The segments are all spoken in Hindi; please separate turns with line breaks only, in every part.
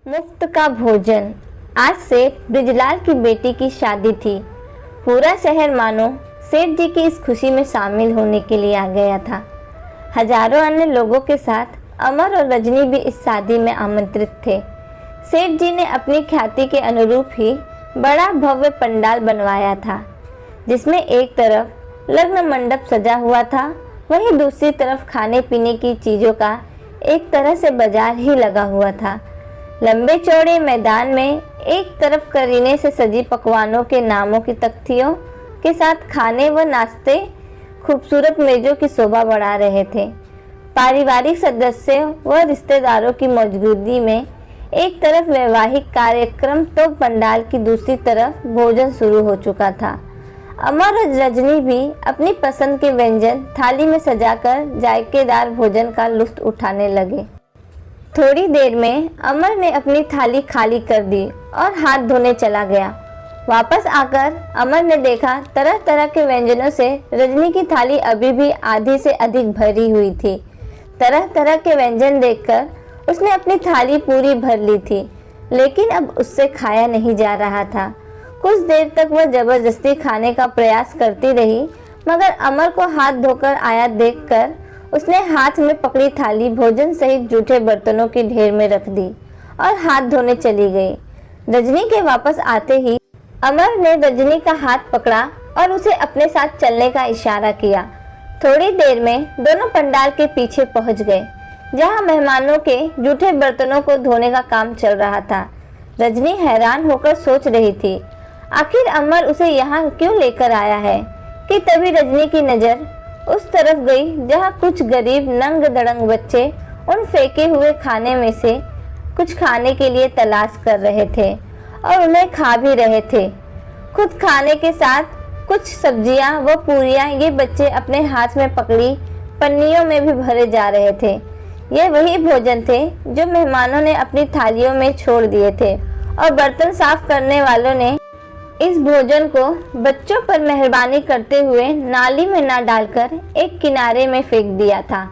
मुफ्त का भोजन। आज सेठ ब्रिजलाल की बेटी की शादी थी। पूरा शहर मानो सेठ जी की इस खुशी में शामिल होने के लिए आ गया था। हजारों अन्य लोगों के साथ अमर और रजनी भी इस शादी में आमंत्रित थे। सेठ जी ने अपनी ख्याति के अनुरूप ही बड़ा भव्य पंडाल बनवाया था, जिसमें एक तरफ लग्न मंडप सजा हुआ था, वहीं दूसरी तरफ खाने पीने की चीज़ों का एक तरह से बाजार ही लगा हुआ था। लंबे चौड़े मैदान में एक तरफ करीने से सजी पकवानों के नामों की तख्तियों के साथ खाने व नाश्ते खूबसूरत मेजों की शोभा बढ़ा रहे थे। पारिवारिक सदस्यों व रिश्तेदारों की मौजूदगी में एक तरफ वैवाहिक कार्यक्रम तो पंडाल की दूसरी तरफ भोजन शुरू हो चुका था। अमर और रजनी भी अपनी पसंद के व्यंजन थाली में सजाकर जायकेदार भोजन का लुत्फ उठाने लगे। थोड़ी देर में अमर ने अपनी थाली खाली कर दी और हाथ धोने चला गया। वापस आकर अमर ने देखा तरह तरह के व्यंजनों से रजनी की थाली अभी भी आधी से अधिक भरी हुई थी। तरह तरह के व्यंजन देखकर उसने अपनी थाली पूरी भर ली थी, लेकिन अब उससे खाया नहीं जा रहा था। कुछ देर तक वह जबरदस्ती खाने का प्रयास करती रही, मगर अमर को हाथ धोकर आया देखकर उसने हाथ में पकड़ी थाली भोजन सहित जूठे बर्तनों की ढेर में रख दी और हाथ धोने चली गई। रजनी के वापस आते ही अमर ने रजनी का हाथ पकड़ा और उसे अपने साथ चलने का इशारा किया। थोड़ी देर में दोनों पंडाल के पीछे पहुंच गए, जहां मेहमानों के जूठे बर्तनों को धोने का काम चल रहा था। रजनी हैरान होकर सोच रही थी, आखिर अमर उसे यहाँ क्यों लेकर आया है, कि तभी रजनी की नज़र उस तरफ गई जहाँ कुछ गरीब नंग दड़ंग बच्चे उन फेंके हुए खाने में से कुछ खाने के लिए तलाश कर रहे थे और उन्हें खा भी रहे थे। खुद खाने के साथ कुछ सब्जियां व पूरियां ये बच्चे अपने हाथ में पकड़ी पन्नियों में भी भरे जा रहे थे। ये वही भोजन थे जो मेहमानों ने अपनी थालियों में छोड़ दिए थे और बर्तन साफ करने वालों ने इस भोजन को बच्चों पर मेहरबानी करते हुए नाली में ना डालकर एक किनारे में फेंक दिया था।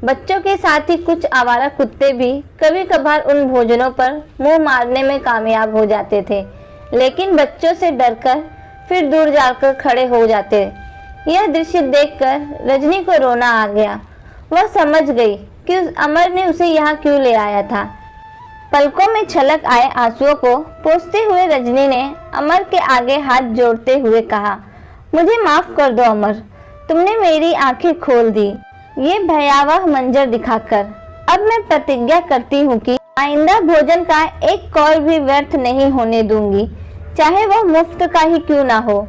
बच्चों के साथ ही कुछ आवारा कुत्ते भी कभी कभार उन भोजनों पर मुंह मारने में कामयाब हो जाते थे, लेकिन बच्चों से डरकर फिर दूर जाकर खड़े हो जाते। यह दृश्य देखकर रजनी को रोना आ गया। वह समझ गई कि अमर ने उसे यहाँ क्यों ले आया था। पलकों में छलक आए आंसुओं को पोंछते हुए रजनी ने अमर के आगे हाथ जोड़ते हुए कहा, मुझे माफ कर दो अमर, तुमने मेरी आंखें खोल दी ये भयावह मंजर दिखाकर। अब मैं प्रतिज्ञा करती हूँ कि आइंदा भोजन का एक कौर भी व्यर्थ नहीं होने दूंगी, चाहे वह मुफ्त का ही क्यों ना हो।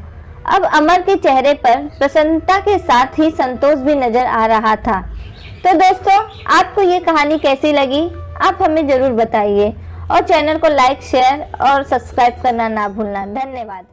अब अमर के चेहरे पर प्रसन्नता के साथ ही संतोष भी नजर आ रहा था। तो दोस्तों, आपको ये कहानी कैसी लगी आप हमें ज़रूर बताइए और चैनल को लाइक, शेयर और सब्सक्राइब करना ना भूलना। धन्यवाद।